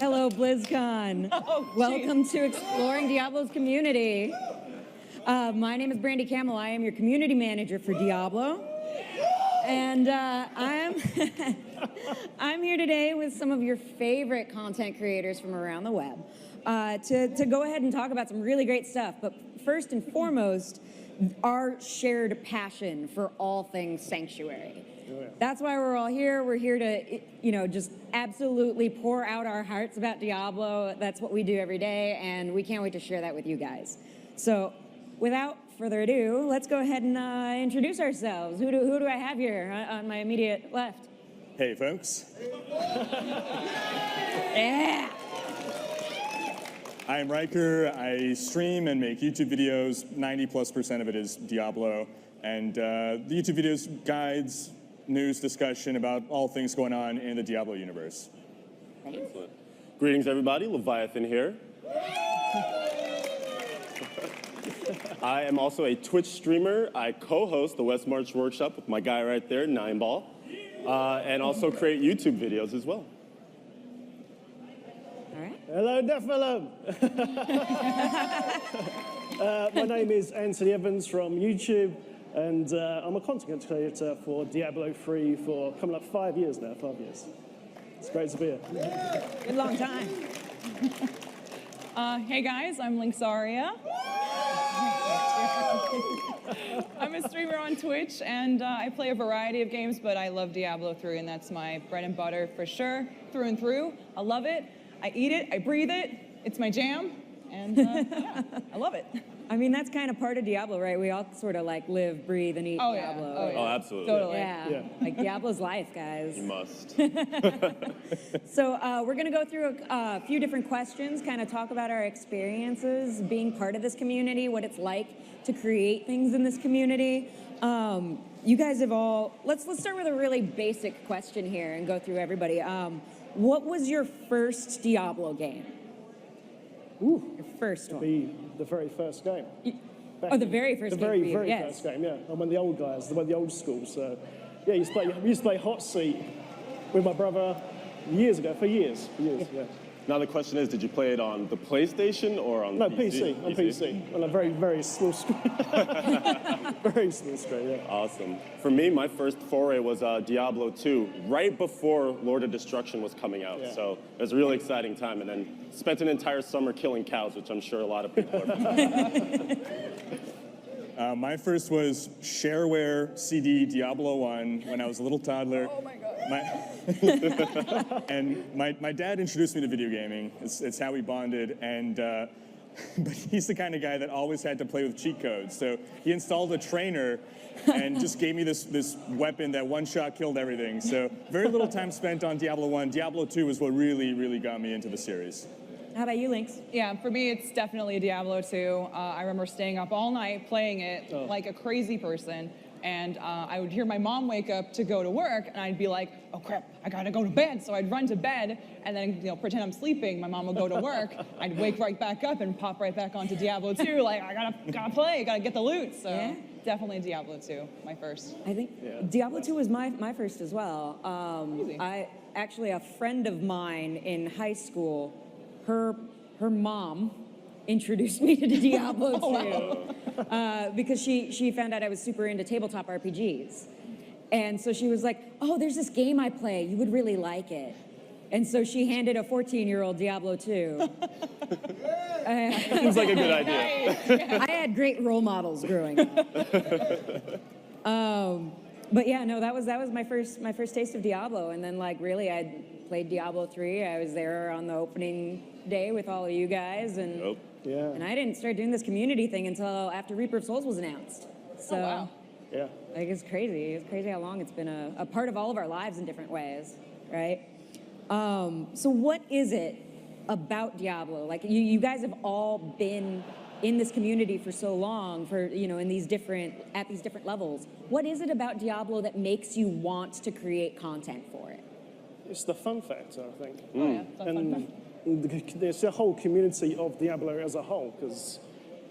Hello, Blizzcon. Oh, welcome to Exploring Diablo's community. My name is Brandy Camel. I am your community manager for Diablo. And I'm here today with some of your favorite content creators from around the web to go ahead and talk about some really great stuff. But first and foremost, our shared passion for all things Sanctuary. That's why we're all here. We're here to, just absolutely pour out our hearts about Diablo. That's what we do every day, and we can't wait to share that with you guys. So, without further ado, let's go ahead and introduce ourselves. Who do I have here on my immediate left? Hey, folks. Yeah. I am Riker. I stream and make YouTube videos. 90+% of it is Diablo. And the YouTube videos guides, news discussion about all things going on in the Diablo universe. Excellent. Greetings, everybody. Leviathan here. I am also a Twitch streamer. I co-host the West March Workshop with my guy right there, Nineball, and also create YouTube videos as well. All right. Hello, Nephilim. My name is Anthony Evans from YouTube, and I'm a content creator for Diablo 3 for coming up 5 years now, 5 years. It's great to be here. Good long time. Hey guys, I'm Linksaria. I'm a streamer on Twitch, and I play a variety of games, but I love Diablo 3, and that's my bread and butter for sure, through and through. I love it. I eat it. I breathe it. It's my jam, and yeah, I love it. I mean, that's kind of part of Diablo, right? We all sort of like live, breathe, and eat Oh, yeah. Diablo. Oh, yeah. Oh, absolutely. Totally. Yeah. Like Diablo's life, guys. You must. So we're going to go through a few different questions, kind of talk about our experiences being part of this community, what it's like to create things in this community. You guys have all, let's start with a really basic question here and go through everybody. What was your first Diablo game? Ooh, Your first one? the very first game. Oh, the very first The game very, for you, very yes. first game, yeah. I'm one of the old guys, one of the old school. So, yeah, we used to play Hot Seat with my brother years ago, for years, yeah. Now the question is, did you play it on the PlayStation or on No, PC? on PC. On a very, very small screen. Very small screen, yeah. Awesome. For me, my first foray was Diablo 2, right before Lord of Destruction was coming out. Yeah. So it was a really exciting time, and then spent an entire summer killing cows, which I'm sure a lot of people are. My first was shareware CD Diablo 1 when I was a little toddler. Oh my God. And my dad introduced me to video gaming. It's how we bonded. And but he's the kind of guy that always had to play with cheat codes. So he installed a trainer and just gave me this weapon that one shot killed everything. So very little time spent on Diablo 1. Diablo 2 was what really, really got me into the series. How about you, Lynx? Yeah, for me, it's definitely Diablo 2. I remember staying up all night playing it like a crazy person. And I would hear my mom wake up to go to work, and I'd be like, oh crap, I gotta go to bed. So I'd run to bed and then pretend I'm sleeping. My mom would go to work. I'd wake right back up and pop right back onto Diablo 2. Like, I gotta play, gotta get the loot. So Yeah. definitely Diablo 2, my first. I think Diablo 2 was my first as well. Actually, a friend of mine in high school, her mom introduced me to Diablo 2 because she found out I was super into tabletop RPGs. And so she was like, oh, there's this game I play. You would really like it. And so she handed a 14-year-old Diablo 2. Seems like a good idea. I had great role models growing up. But yeah, no, that was my first taste of Diablo. And then really I played Diablo 3. I was there on the opening day with all of you guys, and Yeah. and I didn't start doing this community thing until after Reaper of Souls was announced. So wow. Yeah. it's crazy. It's crazy how long it's been a part of all of our lives in different ways, right? So what is it about Diablo? Like you guys have all been in this community for so long, at these different levels. What is it about Diablo that makes you want to create content for it? It's the fun factor, I think. Oh, yeah, that's fun. There's the whole community of Diablo as a whole, because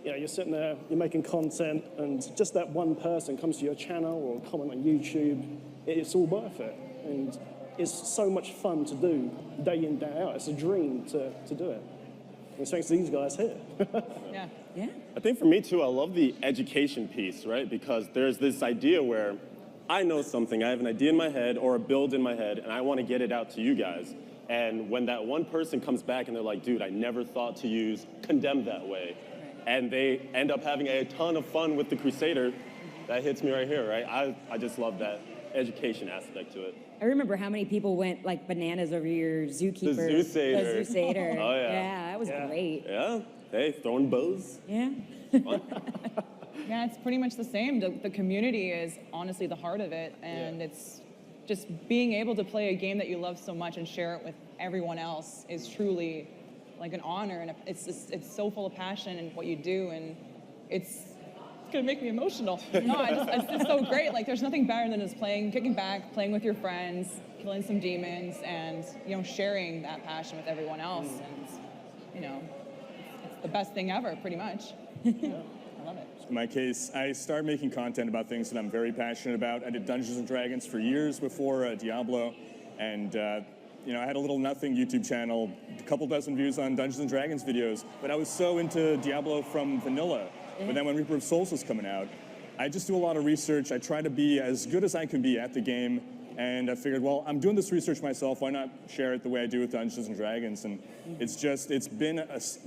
you're sitting there, you're making content, and just that one person comes to your channel or comment on YouTube, it's all worth it. And is so much fun to do day in, day out. It's a dream to do it. And it's thanks to these guys here. Yeah. Yeah. I think for me too, I love the education piece, right? Because there's this idea where I know something, I have an idea in my head or a build in my head, and I want to get it out to you guys. And when that one person comes back and they're like, dude, I never thought to use condemn that way, and they end up having a ton of fun with the Crusader, that hits me right here, right? I just love that education aspect to it. I remember how many people went like bananas over your zookeeper. The Zoosader. The Zoosader. Oh, yeah. Yeah, that was great. Yeah, hey, throwing bows. Yeah. Yeah, it's pretty much the same. The community is honestly the heart of it, and it's just being able to play a game that you love so much and share it with everyone else is truly like an honor, and it's so full of passion in what you do, and it's gonna make me emotional. No, it's so great. Like, there's nothing better than just kicking back, playing with your friends, killing some demons, and sharing that passion with everyone else, and it's the best thing ever, pretty much. I love it. In my case, I started making content about things that I'm very passionate about. I did Dungeons and Dragons for years before Diablo, and I had a little nothing YouTube channel, a couple dozen views on Dungeons and Dragons videos, but I was so into Diablo from vanilla. But then when Reaper of Souls was coming out, I just do a lot of research. I try to be as good as I can be at the game, and I figured, well, I'm doing this research myself. Why not share it the way I do with Dungeons and Dragons? And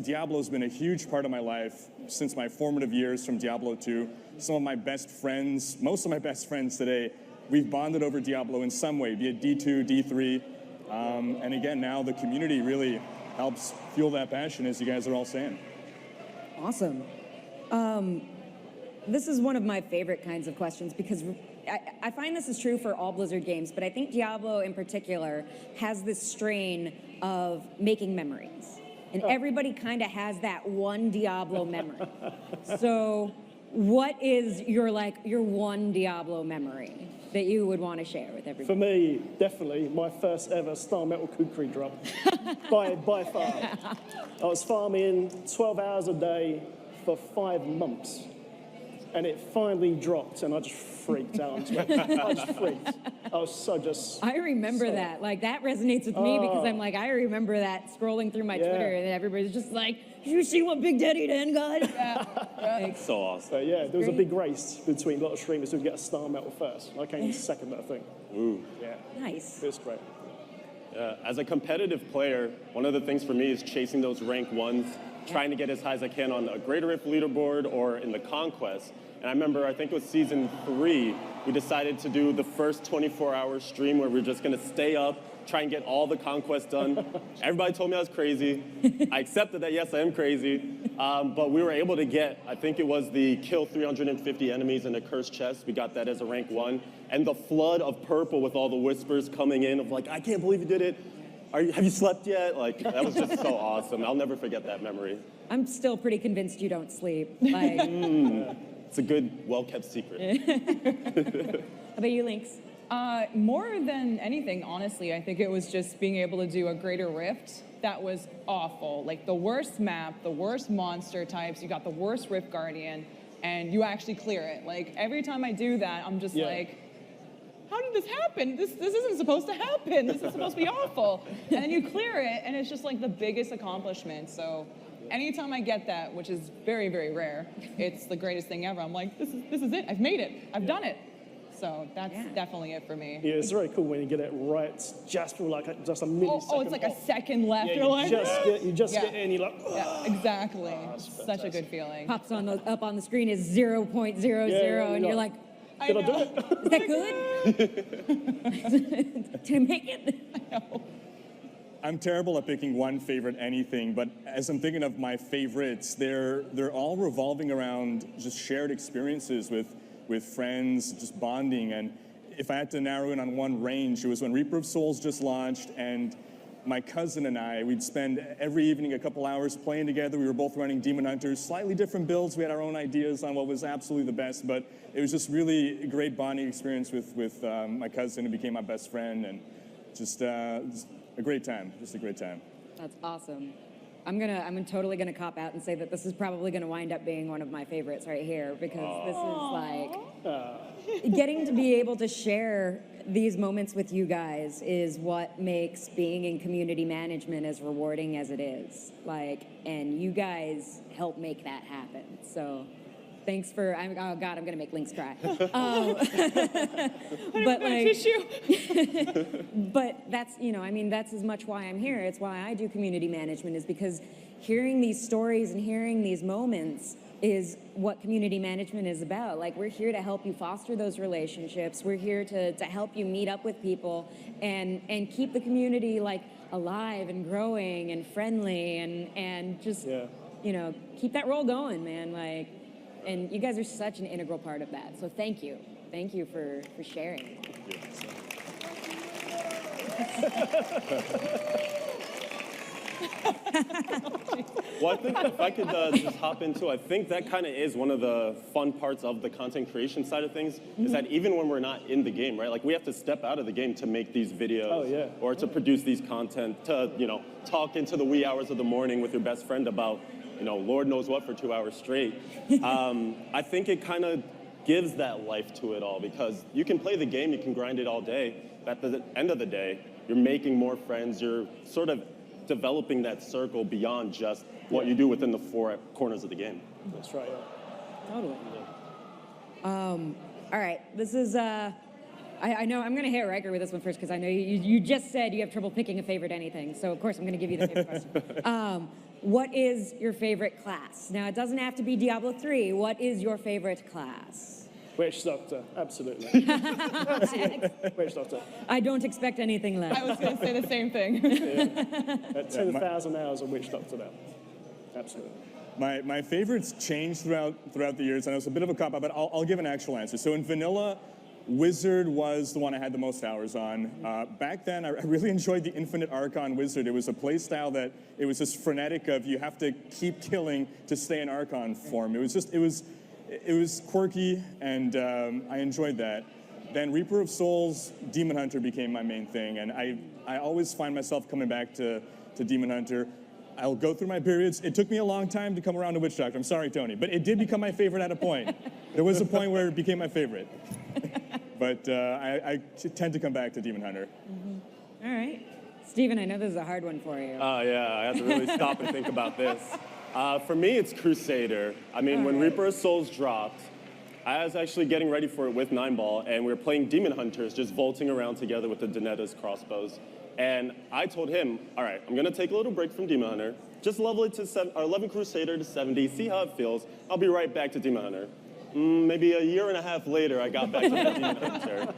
Diablo's been a huge part of my life since my formative years from Diablo 2. Some of my best friends, most of my best friends today, we've bonded over Diablo in some way, be it D2, D3. And again, now the community really helps fuel that passion, as you guys are all saying. Awesome. This is one of my favorite kinds of questions because I find this is true for all Blizzard games, but I think Diablo in particular has this strain of making memories. And everybody kind of has that one Diablo memory. So what is your one Diablo memory that you would want to share with everybody? For me, definitely my first ever Star Metal Kukri drop, by far. I was farming 12 hours a day for 5 months, and it finally dropped, and I just freaked out. I just freaked. I was I remember that. Like, that resonates with me because I'm like, I remember that scrolling through my Twitter, and everybody's just like, you see what Big Daddy Dan got? Like, so awesome. So yeah, there was a big race between a lot of streamers who would get a Star Metal first. I came second, I think. Ooh. Yeah. Nice. It was great. As a competitive player, one of the things for me is chasing those rank ones, trying to get as high as I can on a Greater Rift leaderboard or in the Conquest. And I remember, I think it was season 3, we decided to do the first 24-hour stream where we were just gonna stay up, try and get all the Conquest done. Everybody told me I was crazy. I accepted that, yes, I am crazy. But we were able to get, I think it was the kill 350 enemies in a cursed chest. We got that as a rank 1. And the flood of purple with all the whispers coming in of like, I can't believe you did it. Have you slept yet? Like, that was just so awesome. I'll never forget that memory. I'm still pretty convinced you don't sleep. Like, It's a good, well-kept secret. How about you, Lynx? More than anything, honestly, I think it was just being able to do a Greater Rift that was awful. Like, the worst map, the worst monster types, you got the worst Rift Guardian, and you actually clear it. Like, every time I do that, I'm just like, how did this happen? This isn't supposed to happen. This is supposed to be awful. And then you clear it, and it's just like the biggest accomplishment. So anytime I get that, which is very, very rare, it's the greatest thing ever. I'm like, this is it. I've made it. I've done it. So that's definitely it for me. Yeah, it's very cool when you get it right, just for like just a millisecond. Oh, it's like a second left. Yeah, You're like, you just get in, you're like, yeah, exactly. Such a good feeling. Pops up on the screen is 0.00, and you're like, did I do it? is that good? Did I make it? I know. I'm terrible at picking one favorite anything, but as I'm thinking of my favorites, they're all revolving around just shared experiences with friends, just bonding. And if I had to narrow in on one range, it was when Reaper of Souls just launched, and my cousin and I, we'd spend every evening a couple hours playing together. We were both running Demon Hunters, slightly different builds. We had our own ideas on what was absolutely the best, but it was just really a great bonding experience with my cousin who became my best friend, and just a great time, just a great time. That's awesome. I'm totally gonna cop out and say that this is probably gonna wind up being one of my favorites right here, because this is like getting to be able to share these moments with you guys is what makes being in community management as rewarding as it is. Like, and you guys help make that happen. So thanks for, oh God, I'm gonna make Lynx cry. But like, but that's, you know, I mean, that's as much why I'm here. It's why I do community management, is because hearing these stories and hearing these moments is what community management is about. Like, we're here to help you foster those relationships. We're here to help you meet up with people and keep the community like alive and growing and friendly and just, you know, keep that roll going, man. Like, and you guys are such an integral part of that. So thank you. Thank you for sharing. Well, I think if I could just hop into, I think that kind of is one of the fun parts of the content creation side of things, is that even when we're not in the game, right? Like, we have to step out of the game to make these videos or to produce these content, to, you know, talk into the wee hours of the morning with your best friend about, you know, Lord knows what for 2 hours straight. I think it kind of gives that life to it all, because you can play the game, you can grind it all day, but at the end of the day, you're making more friends, you're sort of developing that circle beyond just what you do within the four corners of the game. That's right, Totally. All right, this is, I know I'm gonna hit Riker with this one first, because I know you just said you have trouble picking a favorite anything, so of course I'm gonna give you the favorite question. What is your favorite class? Now, it doesn't have to be Diablo 3. What is your favorite class? Witch Doctor, absolutely. Absolutely. Witch Doctor. I don't expect anything less. I was going to say the same thing. At 10,000 hours of Witch Doctor now. Absolutely. My favorites change throughout the years. I know it's a bit of a cop-out, but I'll give an actual answer. So in vanilla, Wizard was the one I had the most hours on. Back then, I really enjoyed the Infinite Archon Wizard. It was a play style that it was just frenetic of you have to keep killing to stay in Archon form. It was quirky, and I enjoyed that. Then Reaper of Souls, Demon Hunter became my main thing, and I always find myself coming back to Demon Hunter. I'll go through my periods. It took me a long time to come around to Witch Doctor. I'm sorry, Tony, but it did become my favorite at a point. There was a point where it became my favorite. But I tend to come back to Demon Hunter. All right. Steven, I know this is a hard one for you. Oh, yeah, I have to really stop and think about this. For me, it's Crusader. I mean, when Reaper of Souls dropped, I was actually getting ready for it with 9-Ball, and we were playing Demon Hunters, just vaulting around together with the Doneta's crossbows. And I told him, all right, I'm going to take a little break from Demon Hunter, just level it to 11 Crusader to 70, see how it feels. I'll be right back to Demon Hunter. Maybe a year and a half later, I got back to the Demon Hunter.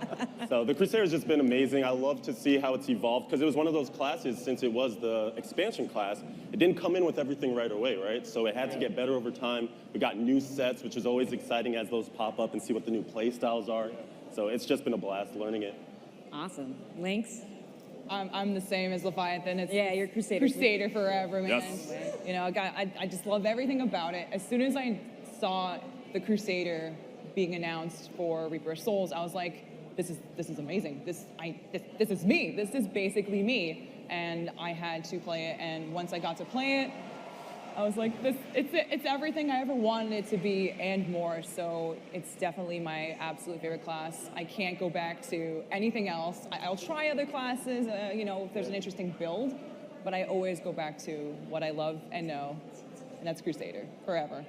So the Crusader's just been amazing. I love to see how it's evolved, because it was one of those classes, since it was the expansion class, it didn't come in with everything right away, right? So it had to get better over time. We got new sets, which is always exciting as those pop up and see what the new play styles are. So it's just been a blast learning it. Awesome. Lynx? I'm the same as Leviathan. It's You're Crusader. Crusader forever, man. Yes. You know, I just love everything about it. As soon as I saw the Crusader being announced for Reaper of Souls, I was like, this is amazing. This is me. This is basically me. And I had to play it. And once I got to play it, I was like, it's everything I ever wanted it to be and more. So it's definitely my absolute favorite class. I can't go back to anything else. I'll try other classes, you know, if there's an interesting build, but I always go back to what I love and know, and that's Crusader forever.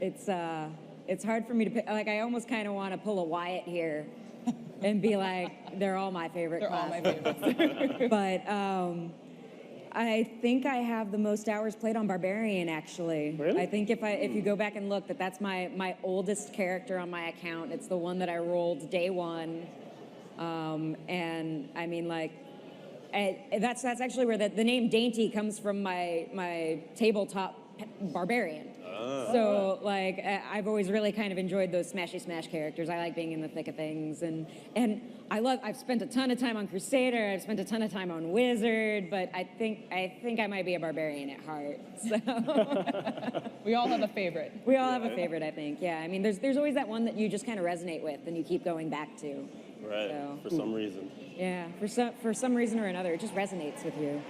It's hard for me to pick. Like, I almost kind of want to pull a Wyatt here and be like, they're all my favorite They're all classes. my favorites. But I think I have the most hours played on Barbarian, actually. Really? I think if you go back and look, that's my oldest character on my account. It's the one that I rolled day one. And I mean, like, that's actually where the name Dainty comes from, my tabletop Barbarian. So, like, I've always really kind of enjoyed those smashy smash characters. I like being in the thick of things, and I've spent a ton of time on Crusader. I've spent a ton of time on Wizard, but I think I might be a Barbarian at heart. So We all have a favorite. we all have a favorite, I think. Yeah, I mean, there's always that one that you just kind of resonate with and you keep going back to. Right, So- for some reason. Yeah, for some reason or another, it just resonates with you.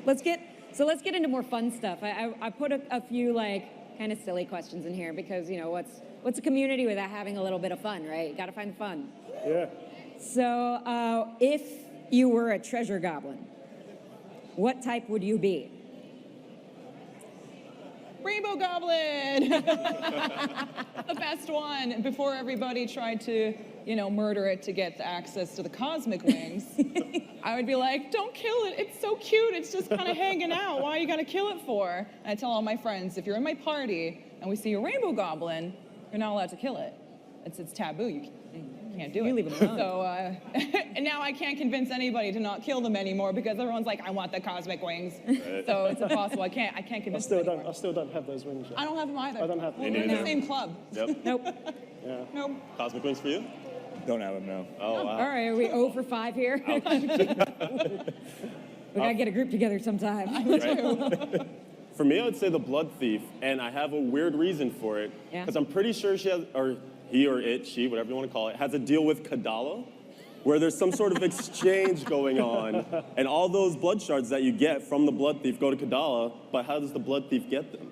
Let's get So let's get into more fun stuff. I put a few like kind of silly questions in here because, you know, what's a community without having a little bit of fun, right? You got to find the fun. Yeah. So if you were a treasure goblin, what type would you be? Rainbow Goblin! The best one. Before everybody tried to, you know, murder it to get access to the cosmic wings, I would be like, don't kill it. It's so cute. It's just kind of hanging out. Why are you going to kill it for? And I tell all my friends, if you're in my party and we see a Rainbow Goblin, you're not allowed to kill it. It's taboo. You can't do it. You leave it alone. So, and now I can't convince anybody to not kill them anymore because everyone's like, I want the cosmic wings. So it's impossible. I can't convince them anymore. I still don't have those wings yet. I don't have them either. I don't have them. Well, we're in the same club. Yep. Nope. Yeah. Nope. Cosmic wings for you? Don't have them, no. Oh, wow. All right, are we 0 for 5 here? We gotta get a group together sometime. Right? For me, I would say the Blood Thief, and I have a weird reason for it. Yeah. Because I'm pretty sure she has, or he or it, she, whatever you want to call it, has a deal with Kadala, where there's some sort of exchange going on, and all those blood shards that you get from the Blood Thief go to Kadala, but how does the Blood Thief get them?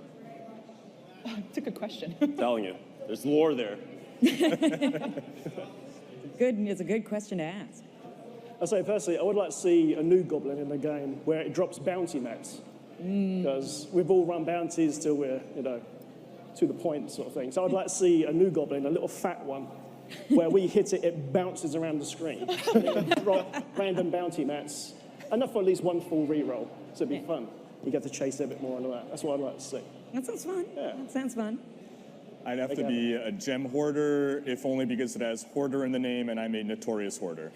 It's a good question. I'm telling you, there's lore there. It's a good question to ask. I say personally, I would like to see a new goblin in the game where it drops bounty mats. Because we've all run bounties till we're, you know, to the point sort of thing. So I'd like to see a new goblin, a little fat one, where we hit it, it bounces around the screen. Drop random bounty mats. Enough for at least one full reroll. So it'd be fun. You get to chase a bit more on that. That's what I'd like to see. That sounds fun. Yeah. That sounds fun. I'd have to be a gem hoarder, if only because it has hoarder in the name and I'm a notorious hoarder.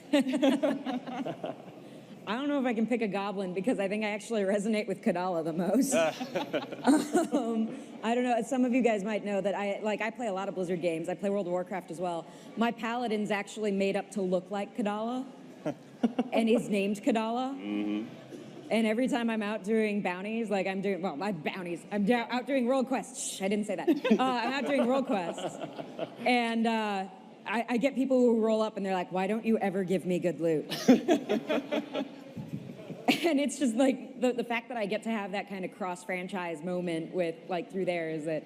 I don't know if I can pick a goblin because I think I actually resonate with Kadala the most. I don't know. Some of you guys might know that I play a lot of Blizzard games. I play World of Warcraft as well. My paladin's actually made up to look like Kadala, and he's named Kadala. Mm-hmm. And every time I'm out doing bounties, like I'm doing, well, not bounties, out doing world quests. Shh, I didn't say that. I'm out doing world quests, and I get people who roll up and they're like, "Why don't you ever give me good loot?" And it's just like the fact that I get to have that kind of cross-franchise moment with like through there is that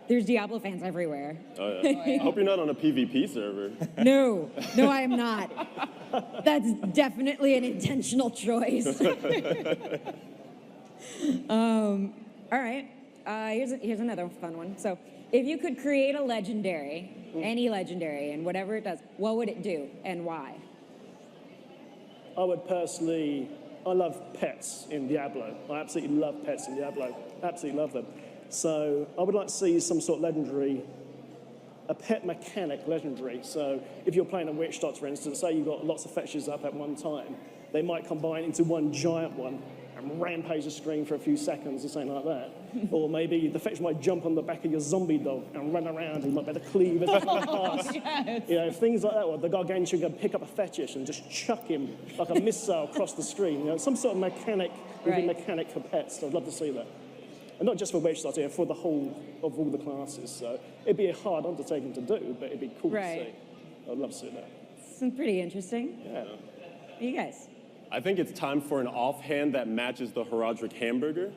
there's Diablo fans everywhere. Oh, yeah. I hope you're not on a PvP server. No, I am not. That's definitely an intentional choice. All right, here's another fun one. So if you could create a legendary, any legendary, and whatever it does, what would it do and why? I would personally, I love pets in Diablo. I absolutely love pets in Diablo. Absolutely love them. So I would like to see some sort of legendary, a pet mechanic legendary. So if you're playing a witch dots, for instance, say you've got lots of fetches up at one time, they might combine into one giant one and rampage the screen for a few seconds or something like that. Or maybe the fetch might jump on the back of your zombie dog and run around. He might be able to cleave as it past. Yes. You know, things like that. Or the gargantuan can pick up a fetish and just chuck him like a missile across the screen. You know, some sort of mechanic, Right. mechanic for pets. I'd love to see that. And not just for witch dots, for the whole of all the classes. So it'd be a hard undertaking to do, but it'd be cool to Right. see. I'd love to see that. It's pretty interesting. Yeah. You guys? I think it's time for an offhand that matches the Herodric hamburger,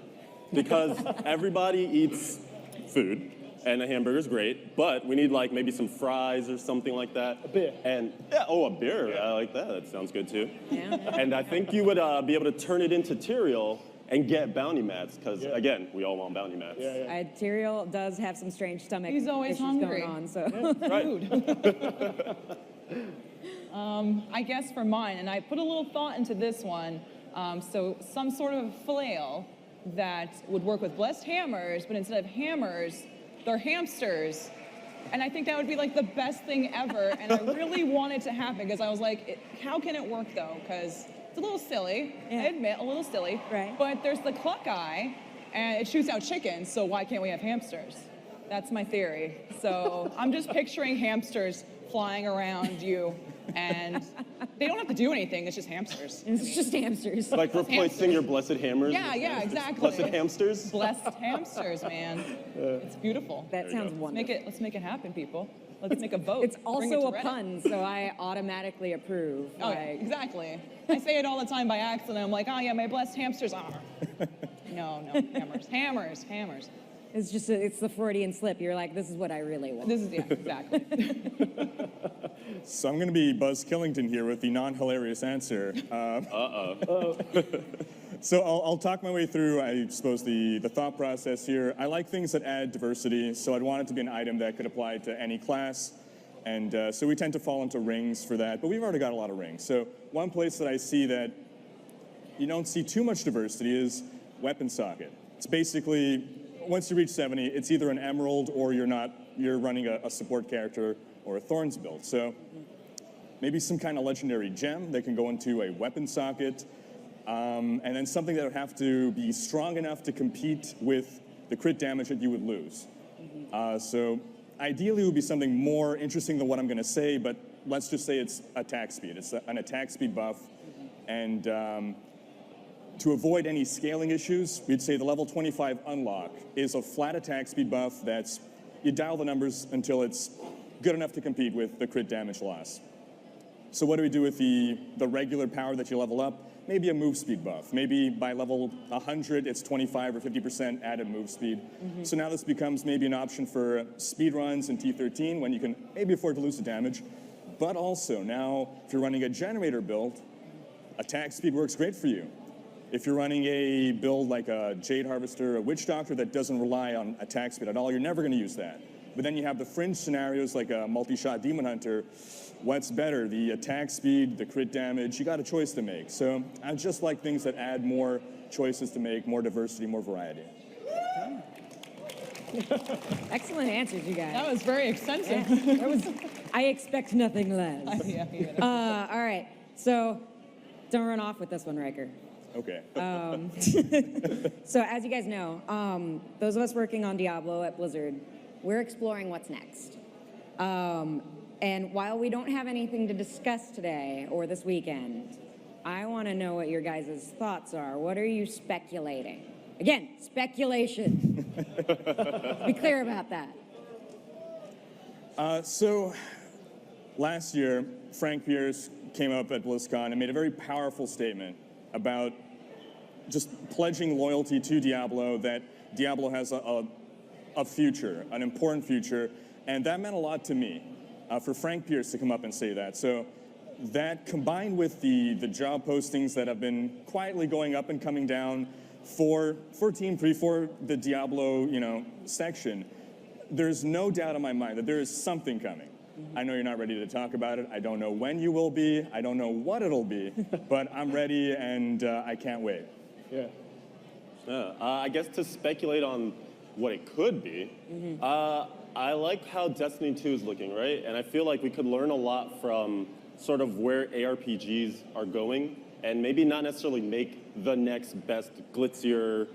because everybody eats food, and a hamburger's great, but we need like maybe some fries or something like that. A beer. And yeah, oh, a beer. I like that. That sounds good too. Yeah. And I think you would be able to turn it into Tyrael and get bounty mats, because again, we all want bounty mats. Yeah. Tyrael does have some strange stomach He's always issues hungry. going on, so. Right. I guess for mine, and I put a little thought into this one, so some sort of flail that would work with blessed hammers, but instead of hammers, they're hamsters. And I think that would be like the best thing ever, and I really want it to happen, because I was like, how can it work though? Because it's a little silly, Yeah. I admit, a little silly. Right. But there's the cluck eye, and it shoots out chickens, so why can't we have hamsters? That's my theory. So I'm just picturing hamsters flying around you, and they don't have to do anything, it's just hamsters. It's just hamsters. Like replacing your blessed hammers. Yeah, with yeah, hamsters. exactly. Blessed hamsters. Blessed hamsters, man. It's beautiful. That sounds wonderful. Let's make it happen, people. Let's make a vote. It's Bring it also to a Reddit. pun, so I automatically approve. Oh, yeah, exactly. I say it all the time by accident. I'm like, oh yeah, my blessed hamsters are. No, hammers. It's just it's the Freudian slip. You're like, this is what I really want. This is, yeah, exactly. So I'm going to be Buzz Killington here with the non-hilarious answer. So I'll talk my way through, I suppose, the thought process here. I like things that add diversity, so I'd want it to be an item that could apply to any class. And so we tend to fall into rings for that, but we've already got a lot of rings. So one place that I see that you don't see too much diversity is weapon socket. It's basically, once you reach 70, it's either an emerald or you're running a support character or a thorns build. So maybe some kind of legendary gem that can go into a weapon socket. And then something that would have to be strong enough to compete with the crit damage that you would lose. So ideally it would be something more interesting than what I'm going to say, but let's just say it's attack speed. It's an attack speed buff. And to avoid any scaling issues, we'd say the level 25 unlock is a flat attack speed buff that's, you dial the numbers until it's good enough to compete with the crit damage loss. So what do we do with the regular power that you level up? Maybe a move speed buff. Maybe by level 100, it's 25 or 50% added move speed. So now this becomes maybe an option for speed runs in T13 when you can maybe afford to lose the damage. But also now, if you're running a generator build, attack speed works great for you. If you're running a build like a Jade Harvester, a Witch Doctor that doesn't rely on attack speed at all, you're never going to use that. But then you have the fringe scenarios like a multi-shot Demon Hunter. What's better, the attack speed, the crit damage? You got a choice to make. So I just like things that add more choices to make, more diversity, more variety. Excellent answers, you guys. That was very extensive. I expect nothing less. Yeah. All right, so don't run off with this one, Riker. Okay. So as you guys know, those of us working on Diablo at Blizzard, we're exploring what's next. And while we don't have anything to discuss today or this weekend, I want to know what your guys' thoughts are. What are you speculating? Again, speculation. Be clear about that. So last year, Frank Pierce came up at Blizzcon and made a very powerful statement about just pledging loyalty to Diablo, that Diablo has a future, an important future, and that meant a lot to me, for Frank Pierce to come up and say that. So that combined with the job postings that have been quietly going up and coming down for Team 3, for the Diablo, section, there's no doubt in my mind that there is something coming. I know you're not ready to talk about it. I don't know when you will be. I don't know what it'll be, but I'm ready and I can't wait. Yeah. I guess to speculate on what it could be, I like how Destiny 2 is looking, right? And I feel like we could learn a lot from sort of where ARPGs are going, and maybe not necessarily make the next best, glitzier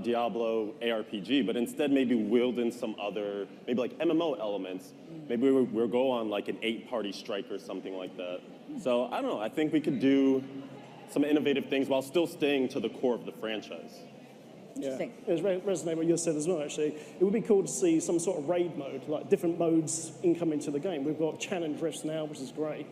Diablo ARPG, but instead maybe wield in some other, maybe like MMO elements. Maybe we'll go on like an 8-party strike or something like that. So I don't know, I think we could do some innovative things while still staying to the core of the franchise. Interesting. Yeah, it resonates with what you said as well, actually. It would be cool to see some sort of raid mode, like different modes incoming to the game. We've got challenge rifts now, which is great.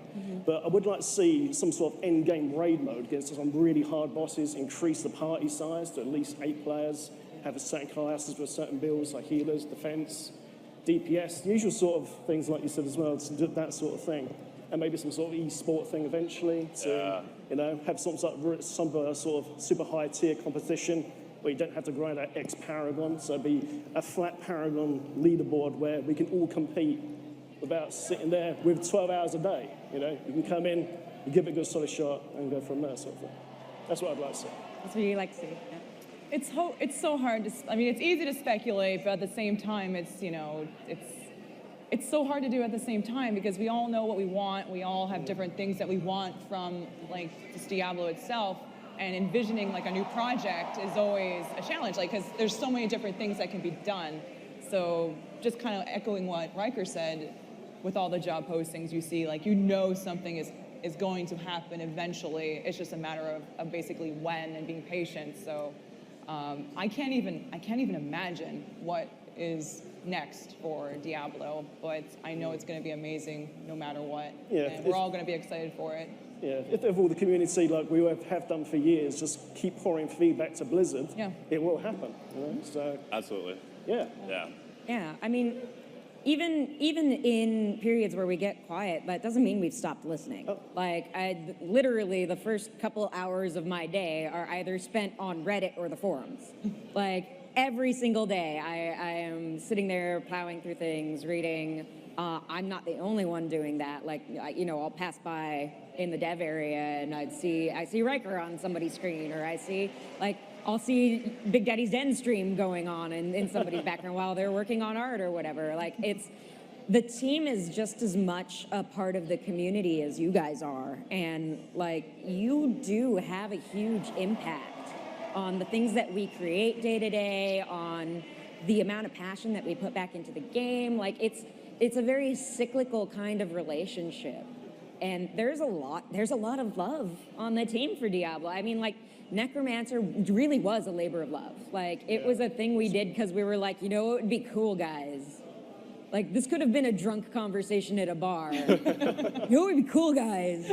But I would like to see some sort of end-game raid mode against some really hard bosses, increase the party size to at least 8 players, have a certain classes with certain builds like healers, defense, DPS, the usual sort of things like you said as well, to do that sort of thing. And maybe some sort of e-sport thing eventually to, have some sort of super high tier competition where you don't have to grind out X Paragon. So it'd be a flat Paragon leaderboard where we can all compete without sitting there with 12 hours a day. You can come in, you give it a good solid shot and go from there sort of thing. That's what I'd like to see. That's what you like to see. Yeah. It's so hard to, it's easy to speculate, but at the same time, it's so hard to do at the same time because we all know what we want. We all have different things that we want from like just Diablo itself. And envisioning like a new project is always a challenge, because there's so many different things that can be done. So just kind of echoing what Riker said, with all the job postings you see, something is going to happen eventually. It's just a matter of basically when and being patient. So I can't even imagine what is next for Diablo, but I know it's going to be amazing no matter what. Yeah, and we're all going to be excited for it. Yeah, if all the community, like we have done for years, just keep pouring feedback to Blizzard, Yeah. it will happen. You know? So, Absolutely. yeah. Yeah. Yeah, I mean, even in periods where we get quiet, that doesn't mean we've stopped listening. Oh. Like, literally the first couple hours of my day are either spent on Reddit or the forums. Like, every single day, I am sitting there plowing through things, reading. I'm not the only one doing that. Like, I'll pass by in the dev area and I see Riker on somebody's screen, or I'll see Big Daddy's Den stream going on in somebody's background while they're working on art or whatever. Like, the team is just as much a part of the community as you guys are. And like, you do have a huge impact on the things that we create day to day, on the amount of passion that we put back into the game. Like, it's a very cyclical kind of relationship. And there's a lot of love on the team for Diablo. I mean, like, Necromancer really was a labor of love. Like, it was a thing we did because we were like, it would be cool, guys. Like, this could have been a drunk conversation at a bar. It would be cool, guys.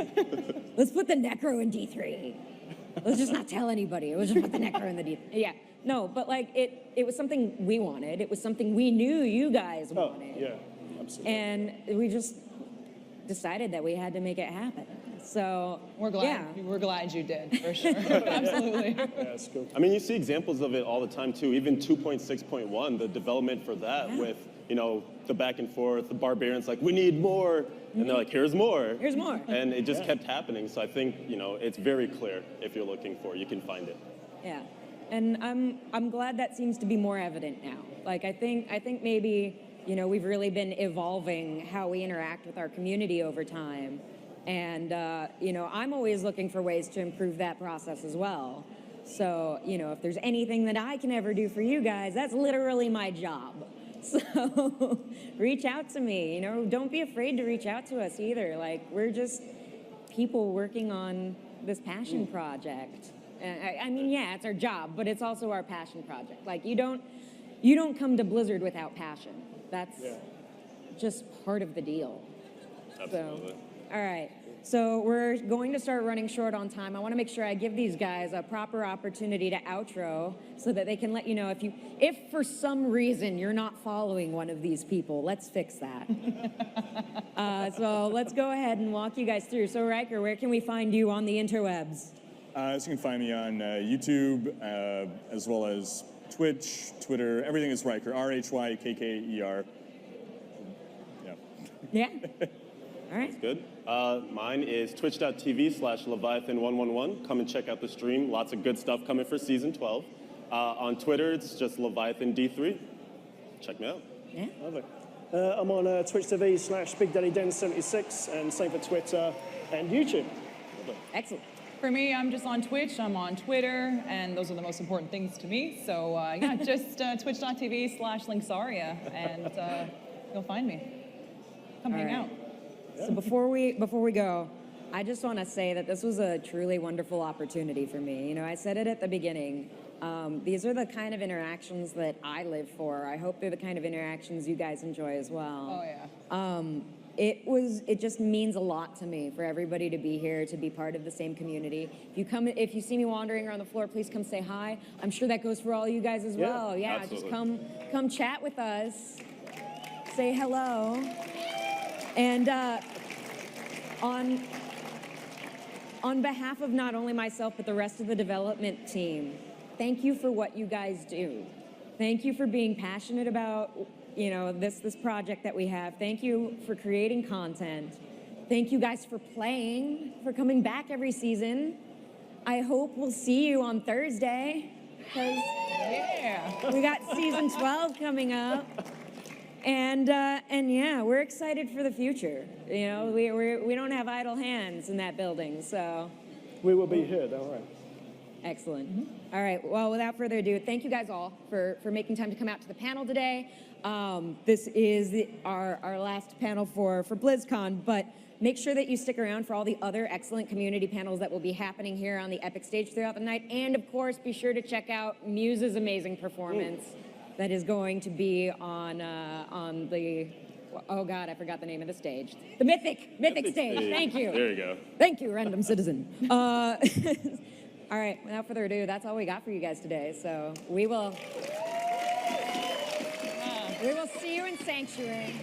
Let's put the Necro in D3. Let's just not tell anybody. Let's just put the Necro in the D3. Yeah. No, but like, it was something we wanted. It was something we knew you guys wanted. Oh, yeah, absolutely. And we just decided that we had to make it happen. So We're glad. Yeah. We're glad you did, for sure. Absolutely. Yeah, it's cool. I mean, you see examples of it all the time too. Even 2.6.1, the development for that with, the back and forth, the barbarians like, we need more. And they're like, here's more. Here's more. And it just kept happening. So I think, it's very clear if you're looking for it, you can find it. Yeah, and I'm glad that seems to be more evident now. Like, I think maybe we've really been evolving how we interact with our community over time, and I'm always looking for ways to improve that process as well. So if there's anything that I can ever do for you guys, that's literally my job. So reach out to me. Don't be afraid to reach out to us either. Like, we're just people working on this passion project. I mean, yeah, it's our job, but it's also our passion project. Like, you don't come to Blizzard without passion. That's just part of the deal. Absolutely. So, all right. So we're going to start running short on time. I want to make sure I give these guys a proper opportunity to outro so that they can let you know if for some reason you're not following one of these people. Let's fix that. So let's go ahead and walk you guys through. So Riker, where can we find you on the interwebs? So you can find me on YouTube, as well as Twitch, Twitter. Everything is Riker. RHYKKER. Yeah. Yeah. All right. Good. Mine is twitch.tv/Leviathan111. Come and check out the stream. Lots of good stuff coming for season 12. On Twitter, it's just LeviathanD3. Check me out. Yeah. Lovely. I'm on Twitch TV/BigDaddyDen76, and same for Twitter and YouTube. Excellent. For me, I'm just on Twitch, I'm on Twitter, and those are the most important things to me. So just twitch.tv/Linksaria, and you'll find me. Come hang out. So before we go, I just want to say that this was a truly wonderful opportunity for me. I said it at the beginning. These are the kind of interactions that I live for. I hope they're the kind of interactions you guys enjoy as well. Oh, yeah. It just means a lot to me for everybody to be here, to be part of the same community. If you see me wandering around the floor, please come say hi. I'm sure that goes for all you guys as well. Yeah, absolutely. just come chat with us. Say hello. And on behalf of not only myself, but the rest of the development team, thank you for what you guys do. Thank you for being passionate about, this project that we have. Thank you for creating content. Thank you guys for playing, for coming back every season. I hope we'll see you on Thursday, because we got season 12 coming up. And yeah, we're excited for the future. We don't have idle hands in that building, so. We will be here, don't worry. Excellent. All right, well, without further ado, thank you guys all for making time to come out to the panel today. This is our last panel for BlizzCon, but make sure that you stick around for all the other excellent community panels that will be happening here on the Epic stage throughout the night. And of course, be sure to check out Muse's amazing performance. that is going to be on the, oh God, I forgot the name of the stage. The Mythic stage. Thank you. There you go. Thank you, random citizen. All right, without further ado, that's all we got for you guys today. So we will see you in Sanctuary.